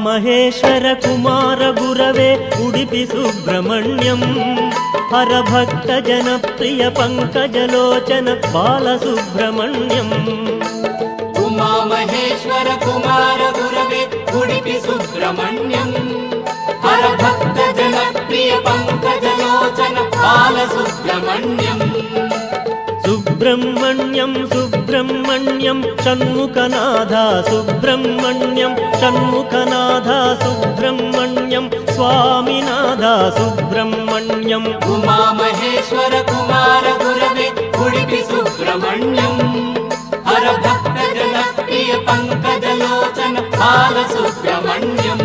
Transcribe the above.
ಮಹೇಶ್ವರ ಕುಮಾರ ಗುರವೇ ಉಡುಪಿ ಸುಬ್ರಹ್ಮಣ್ಯಂ ಹರಭಕ್ತ ಜನಪ್ರಿಯ ಪಂಕಜಲೋಚನ ಬಾಲಸುಬ್ರಹ್ಮಣ್ಯಂ ಉಮಾ ಮಹೇಶ್ವರ ಕುಮಾರ ಗುರವೇ ಉಡುಪಿ ಸುಬ್ರಹ್ಮಣ್ಯಂ ಹರಭಕ್ತ ಜನಪ್ರಿಯ ಪಂಕಜಲೋಚನ ಬಾಲಸುಬ್ರಹ್ಮಣ್ಯಂ ಸುಬ್ರಹ್ಮಣ್ಯಂ ಸುಬ್ರಹ್ಮಣ್ಯಂ ಷಣ್ಮುಖನಾಥ ಸುಬ್ರಹ್ಮಣ್ಯಂ ಷಣ್ಮುಖನಾಥ ಸುಬ್ರಹ್ಮಣ್ಯಂ ಸ್ವಾಮಿನಾಥ ಸುಬ್ರಹ್ಮಣ್ಯಂ ಉಮಾ ಮಹೇಶ್ವರ ಕುಮಾರ ಗುರವೇ ಉಡುಪಿ ಸುಬ್ರಹ್ಮಣ್ಯಂ ಹರಭಕ್ತ ಜನಪ್ರಿಯ ಪಂಕಜಲೋಚನ ಬಾಲಸುಬ್ರಹ್ಮಣ್ಯಂ